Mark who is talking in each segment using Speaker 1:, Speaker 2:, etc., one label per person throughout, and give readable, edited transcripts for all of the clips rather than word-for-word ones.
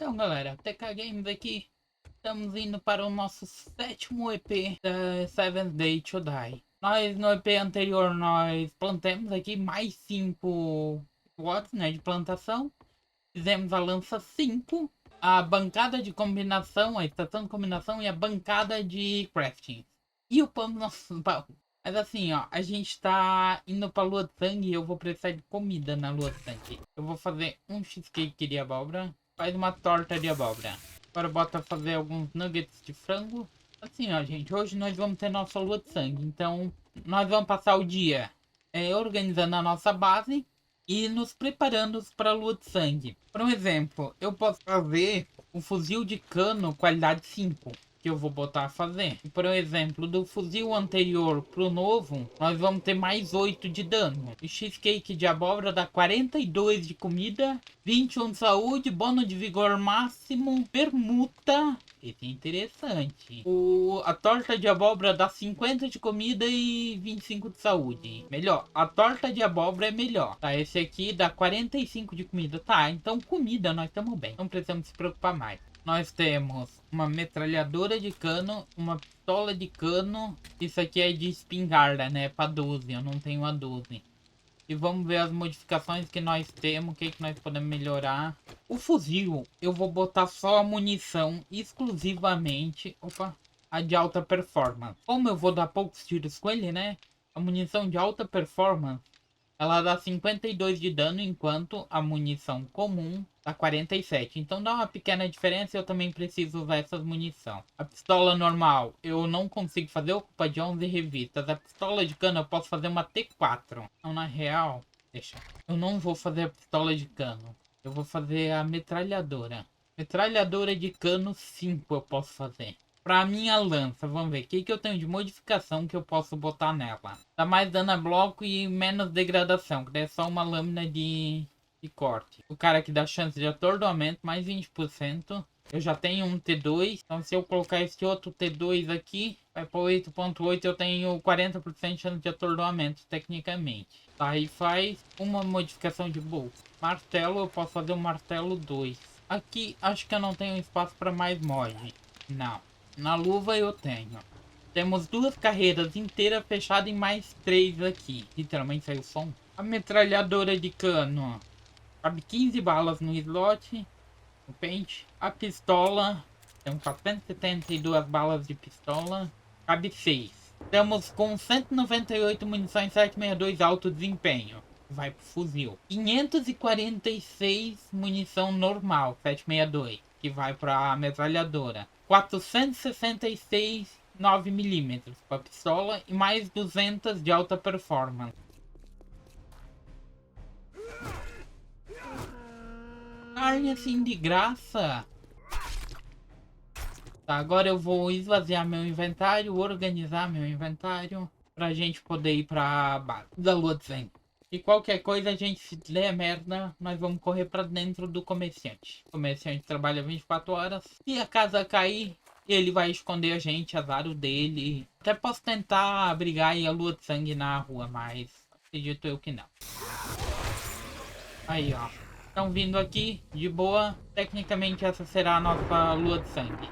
Speaker 1: Então, galera, TK Games aqui. Estamos indo para o nosso sétimo EP da Seventh Day to Die. No EP anterior, nós plantamos aqui mais 5 watts, né, de plantação. Fizemos a lança 5, a bancada de combinação, a estação de combinação e a bancada de crafting. E upamos nossos baús. Mas assim, ó, a gente tá indo pra Lua de Sangue e eu vou precisar de comida na Lua de Sangue. Eu vou fazer um cheesecake de abóbora, faz uma torta de abóbora. Agora bota fazer alguns nuggets de frango. Assim, ó, gente, hoje nós vamos ter nossa Lua de Sangue, então nós vamos passar o dia organizando a nossa base e nos preparando para a Lua de Sangue. Por um exemplo, eu posso fazer um fuzil de cano qualidade 5 que eu vou botar a fazer. Por exemplo, do fuzil anterior pro novo, nós vamos ter mais 8 de dano. O cheesecake de abóbora dá 42 de comida, 21 de saúde, bônus de vigor máximo, permuta. Esse é interessante. A torta de abóbora dá 50 de comida e 25 de saúde. Melhor, a torta de abóbora é melhor. Tá, esse aqui dá 45 de comida. Tá, então comida nós estamos bem. Não precisamos se preocupar mais. Nós temos uma metralhadora de cano, uma pistola de cano. Isso aqui é de espingarda, né? Pra 12, eu não tenho a 12. E vamos ver as modificações que nós temos, o que nós podemos melhorar. O fuzil, eu vou botar só a munição exclusivamente. Opa, a de alta performance. Como eu vou dar poucos tiros com ele, né? A munição de alta performance, ela dá 52 de dano, enquanto a munição comum dá 47. Então dá uma pequena diferença, eu também preciso usar essas munição. A pistola normal eu não consigo fazer, ocupa de 11 revistas. A pistola de cano eu posso fazer uma T4. Então na real, deixa. Eu não vou fazer a pistola de cano. Eu vou fazer a metralhadora. Metralhadora de cano 5 eu posso fazer. Pra minha lança, vamos ver, o que eu tenho de modificação que eu posso botar nela. Dá mais dano a bloco e menos degradação, que daí é só uma lâmina de corte. O cara que dá chance de atordoamento, mais 20%. Eu já tenho um T2, então se eu colocar esse outro T2 aqui, vai para 8.8, eu tenho 40% de chance de atordoamento, tecnicamente. Tá, aí faz uma modificação de bolsa. Martelo, eu posso fazer um martelo 2. Aqui, acho que eu não tenho espaço para mais mod. Não. Na luva eu tenho. Temos 2 carreiras inteiras fechadas e mais 3 aqui. Literalmente saiu som. A metralhadora de cano. Cabe 15 balas no slot. No pente. A pistola. Temos 472 balas de pistola. Cabe 6. Estamos com 198 munições 762 alto desempenho. Vai pro fuzil. 546 munição normal 762. Que vai pra metralhadora. 466 9mm para pistola e mais 200 de alta performance. Carne assim de graça. Tá, agora eu vou esvaziar meu inventário, organizar meu inventário pra gente poder ir pra base da Lua de Sangue. E qualquer coisa, a gente, se der merda, nós vamos correr pra dentro do comerciante. O comerciante trabalha 24 horas. Se a casa cair, ele vai esconder a gente, azar o dele. Até posso tentar abrigar aí a Lua de Sangue na rua, mas acredito eu que não. Aí, ó. Estão vindo aqui, de boa. Tecnicamente essa será a nossa Lua de Sangue.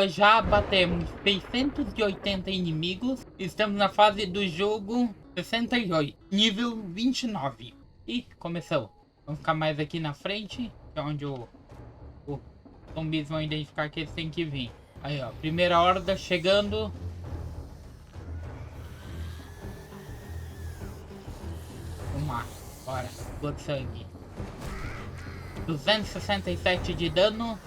Speaker 1: Já batemos 680 inimigos. Estamos na fase do jogo 68, nível 29. E começou. Vamos ficar mais aqui na frente, que é onde os zumbis vão identificar que eles têm que vir. Aí, ó, primeira horda chegando. Vamos lá, bora. Lua de Sangue. 267 de dano.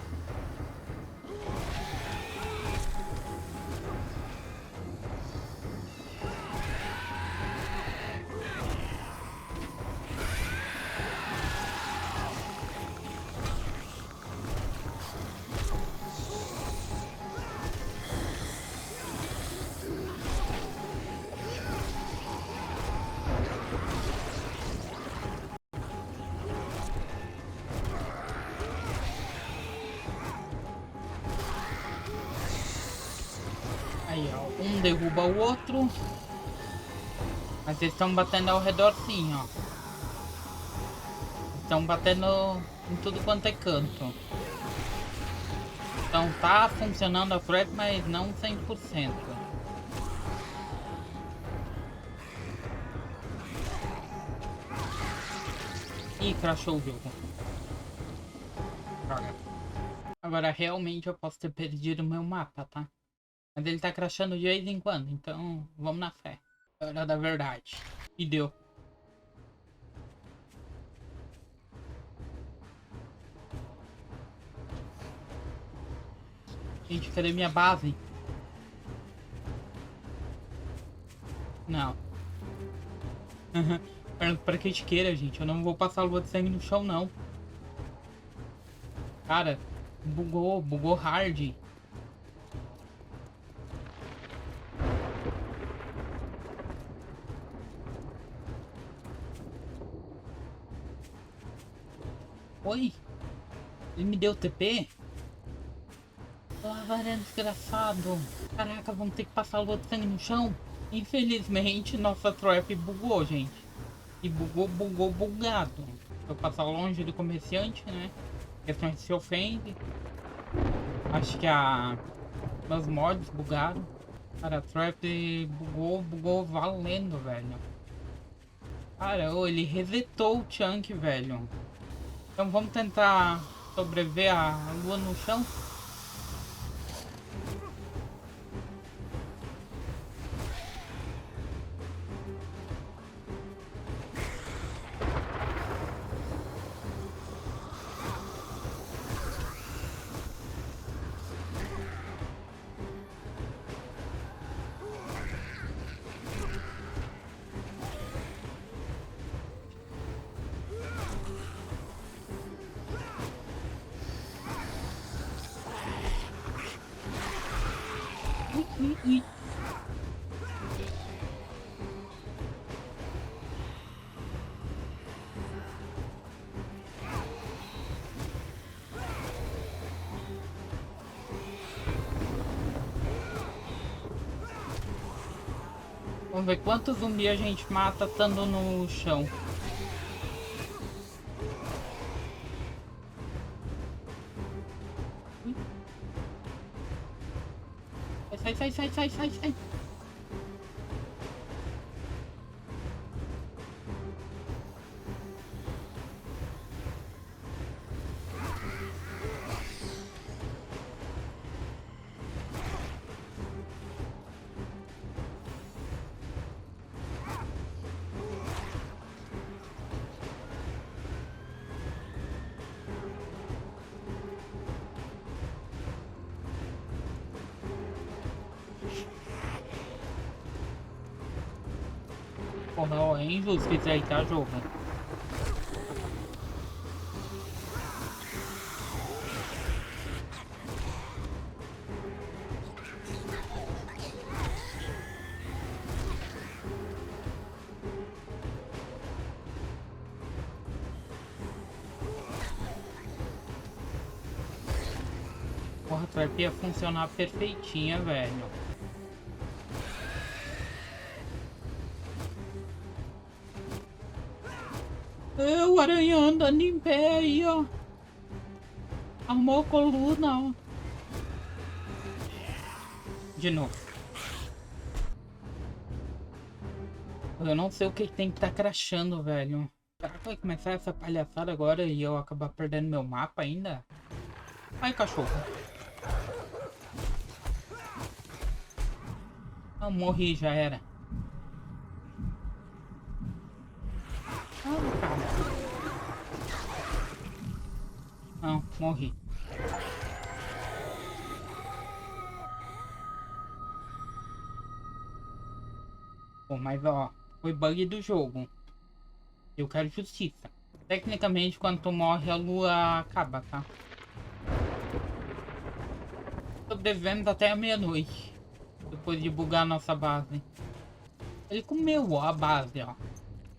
Speaker 1: Aí, ó, um derruba o outro. Mas eles estão batendo ao redor sim, ó. Estão batendo em tudo quanto é canto. Então tá funcionando a trap, mas não 100%. Ih, crashou o jogo. Droga. Agora realmente eu posso ter perdido o meu mapa, tá? Mas ele tá crashando de vez em quando, então vamos na fé. Hora da verdade. E deu. Gente, cadê minha base? Não. Pra que te queira, gente. Eu não vou passar lua de sangue no chão, não. Cara, bugou hard. Oi? Ele me deu TP? Lavarando desgraçado. Caraca, vamos ter que passar lua de sangue no chão? Infelizmente, nossa trap bugou, gente. E bugado. Eu passar longe do comerciante, né? Questão de se ofende. Acho que meus mods bugaram. Cara, a trap bugou valendo, velho. Cara, ele resetou o chunk, velho. Então vamos tentar sobreviver a lua no chão. Ui. Vamos ver quantos zumbi a gente mata estando no chão. Sai. Porra, ó, é injusto isso aí, tá, jogo? Porra, a trap ia funcionar perfeitinha, velho. O aranha andando em pé aí, ó. Armou a coluna, ó. De novo. Eu não sei o que tem que tá crashando, velho. Será que vai começar essa palhaçada agora e eu acabar perdendo meu mapa ainda? Ai, cachorro. Eu morri, já era. Ah, cara. Não, morri. Pô, mas ó, foi bug do jogo. Eu quero justiça. Tecnicamente, quando tu morre, a lua acaba, tá? Sobrevivemos até a meia-noite. Depois de bugar a nossa base. Ele comeu ó, a base, ó.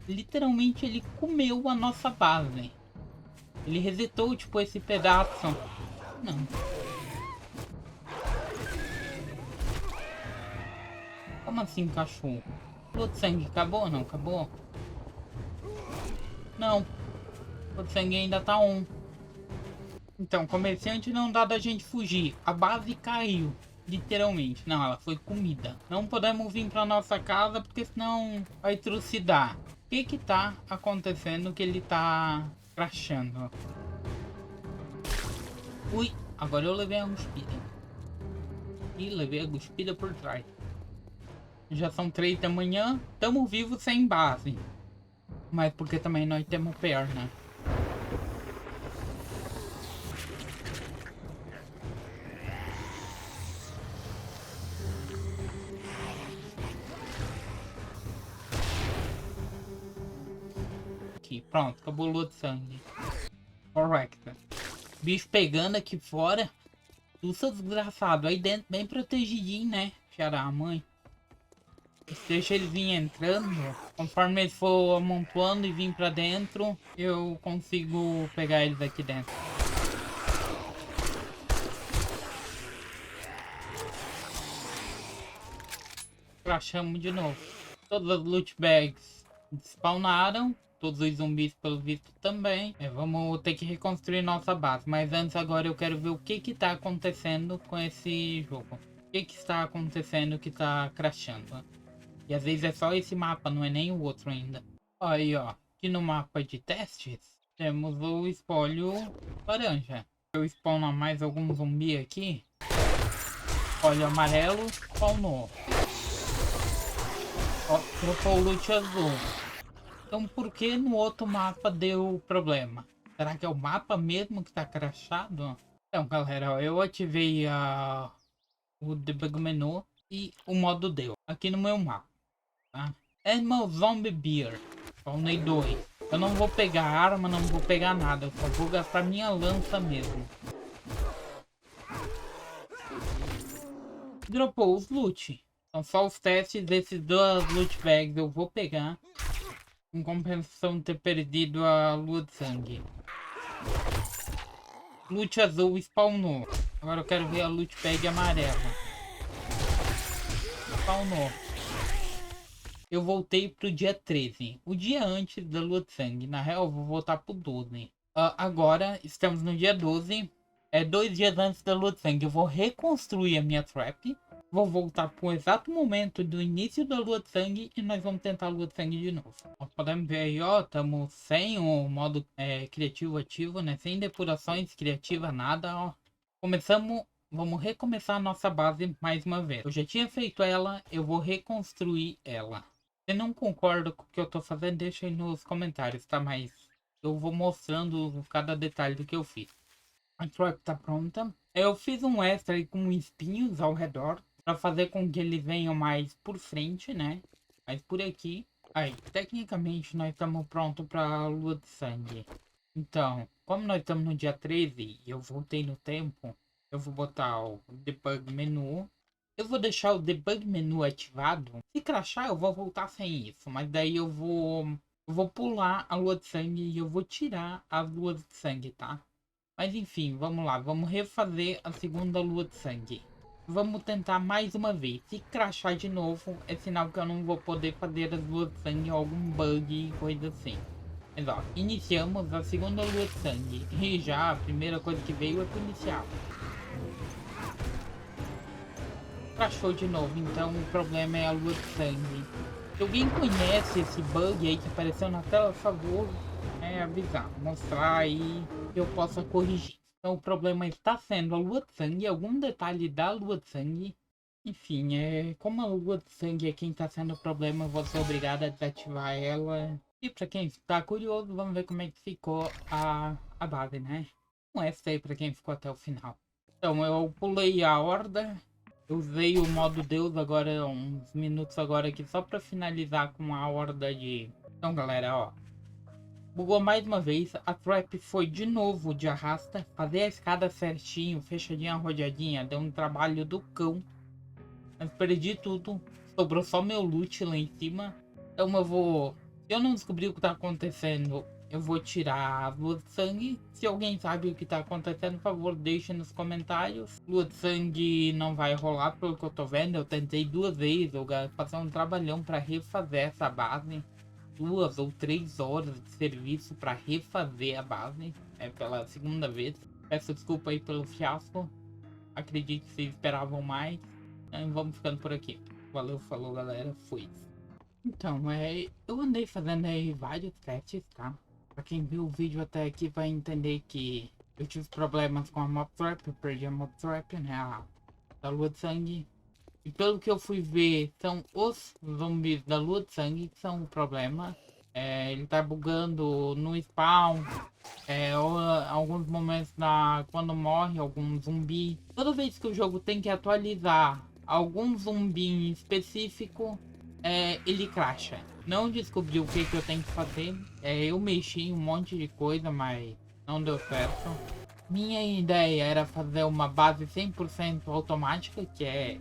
Speaker 1: Literalmente, ele comeu a nossa base. Ele resetou, tipo, esse pedaço. Não. Como assim, cachorro? Lua de sangue acabou ou não? Acabou? Não. O sangue ainda tá on. Então, comerciante não dá da gente fugir. A base caiu. Literalmente. Não, ela foi comida. Não podemos vir pra nossa casa porque senão vai trucidar. O que que tá acontecendo que ele tá crashando? Ui, agora eu levei a cuspida. Ih, levei a cuspida por trás. Já são 3 da manhã. Tamo vivos sem base. Mas porque também nós temos perna. Aqui, pronto, acabou o lua de sangue. Correcto. Bicho pegando aqui fora. Tu, seu desgraçado, aí dentro bem protegidinho, né? Filha da mãe. Deixa eles vir entrando. Conforme eles for amontoando e vir pra dentro, eu consigo pegar eles aqui dentro. Crashamos de novo. Todas as loot bags spawnaram. Todos os zumbis pelo visto também. Vamos ter que reconstruir nossa base. Mas antes agora eu quero ver o que que tá acontecendo com esse jogo. O que que está acontecendo que tá crashando. E às vezes é só esse mapa, não é nem o outro ainda. Aí ó, aqui no mapa de testes, temos o espólio laranja. Eu spawnar mais algum zumbi aqui. Espólio amarelo, spawnou. Ó, trocou o loot azul. Então por que no outro mapa deu problema? Será que é o mapa mesmo que tá crashado? Então galera, ó, eu ativei o debug menu e o modo deu. Aqui no meu mapa, tá? Animal Zombie Beer. Spawnei 2. Eu não vou pegar arma, não vou pegar nada. Eu só vou gastar minha lança mesmo. Dropou os loot. São só os testes desses duas loot bags eu vou pegar. Em compensação de ter perdido a lua de sangue. Loot azul spawnou. Agora eu quero ver a loot bag amarela. Spawnou. Eu voltei pro dia 13. O dia antes da lua de sangue. Na real eu vou voltar pro 12. Agora estamos no dia 12. É 2 dias antes da lua de sangue. Eu vou reconstruir a minha trap. Vou voltar pro exato momento do início da lua de sangue e nós vamos tentar a lua de sangue de novo. Ó, podemos ver aí, ó, estamos sem o modo criativo ativo, né? Sem depurações criativa, nada, ó. Começamos, vamos recomeçar a nossa base mais uma vez. Eu já tinha feito ela, eu vou reconstruir ela. Se não concorda com o que eu tô fazendo, deixa aí nos comentários, tá? Mas eu vou mostrando cada detalhe do que eu fiz. A trap tá pronta. Eu fiz um extra aí com espinhos ao redor. Pra fazer com que eles venham mais por frente, né? Mas por aqui. Aí, tecnicamente nós estamos prontos pra lua de sangue. Então, como nós estamos no dia 13 e eu voltei no tempo, eu vou botar o debug menu. Eu vou deixar o debug menu ativado. Se crashar, eu vou voltar sem isso. Mas daí eu vou pular a lua de sangue e eu vou tirar as luas de sangue, tá? Mas enfim, vamos lá. Vamos refazer a segunda lua de sangue. Vamos tentar mais uma vez. Se crashar de novo, é sinal que eu não vou poder fazer as luas de sangue ou algum bug e coisa assim. Mas ó, iniciamos a segunda lua de sangue. E já a primeira coisa que veio é policial. Crashou de novo, então o problema é a lua de sangue. Se alguém conhece esse bug aí que apareceu na tela, por favor, avisar, mostrar aí que eu possa corrigir. Então o problema está sendo a lua de sangue, algum detalhe da lua de sangue. Enfim, como a lua de sangue é quem está sendo o problema, eu vou ser obrigado a desativar ela. E para quem está curioso, vamos ver como é que ficou a base, né? Um F aí para quem ficou até o final. Então eu pulei a horda, eu usei o modo Deus agora, uns minutos agora aqui, só para finalizar com a horda de... Então galera, ó. Bugou mais uma vez, a trap foi de novo de arrasta. Fazer a escada certinho, fechadinha, rodeadinha, deu um trabalho do cão. Mas perdi tudo, sobrou só meu loot lá em cima. Então eu vou... Se eu não descobrir o que tá acontecendo, eu vou tirar a lua de sangue. Se alguém sabe o que tá acontecendo, por favor, deixe nos comentários. Lua de sangue não vai rolar pelo que eu tô vendo. Eu tentei 2 vezes, eu passei um trabalhão pra refazer essa base. 2 ou 3 horas de serviço para refazer a base, pela segunda vez. Peço desculpa aí pelo fiasco. Acredito que vocês esperavam mais. Vamos ficando por aqui. Valeu, falou galera, fui. Então, eu andei fazendo aí vários testes, tá? Pra quem viu o vídeo até aqui vai entender que eu tive problemas com a Mob Trap, eu perdi a Mob Trap, né? A da Lua de Sangue. E pelo que eu fui ver, são os zumbis da Lua de Sangue que são o problema. Ele tá bugando no spawn. Ou alguns momentos quando morre algum zumbi. Toda vez que o jogo tem que atualizar algum zumbi em específico, ele crasha. Não descobri o que eu tenho que fazer. Eu mexi em um monte de coisa, mas não deu certo. Minha ideia era fazer uma base 100% automática,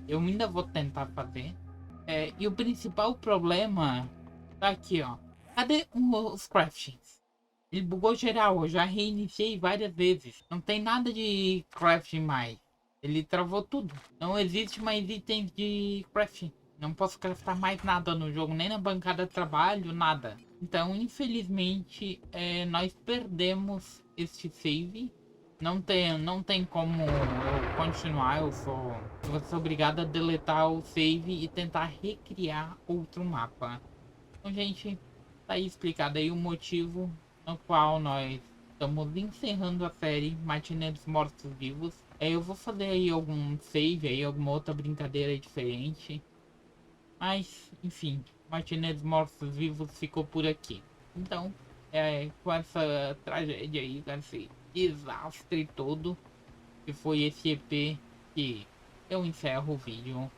Speaker 1: eu ainda vou tentar fazer. E o principal problema tá aqui, ó. Cadê os craftings? Ele bugou geral, eu já reiniciei várias vezes. Não tem nada de crafting mais. Ele travou tudo. Não existe mais itens de crafting. Não posso craftar mais nada no jogo, nem na bancada de trabalho, nada. Então, infelizmente, nós perdemos este save. Não tem como eu continuar, eu vou ser obrigado a deletar o save e tentar recriar outro mapa. Então, gente, tá aí explicado aí o motivo no qual nós estamos encerrando a série Martinez Mortos Vivos. Eu vou fazer aí algum save aí, alguma outra brincadeira diferente. Mas, enfim, Martinez Mortos Vivos ficou por aqui. Então, com essa tragédia aí, com esse desastre todo, que foi esse EP, que eu encerro o vídeo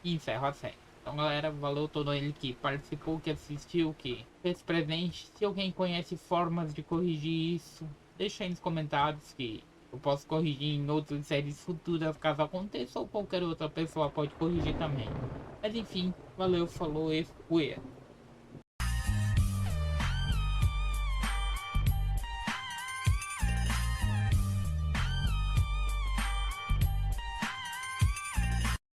Speaker 1: e encerro a série. Então galera, valeu todo ele que participou, que assistiu, que fez presente. Se alguém conhece formas de corrigir isso, deixa aí nos comentários que eu posso corrigir em outras séries futuras caso aconteça, ou qualquer outra pessoa pode corrigir também. Mas enfim, valeu, falou e fui.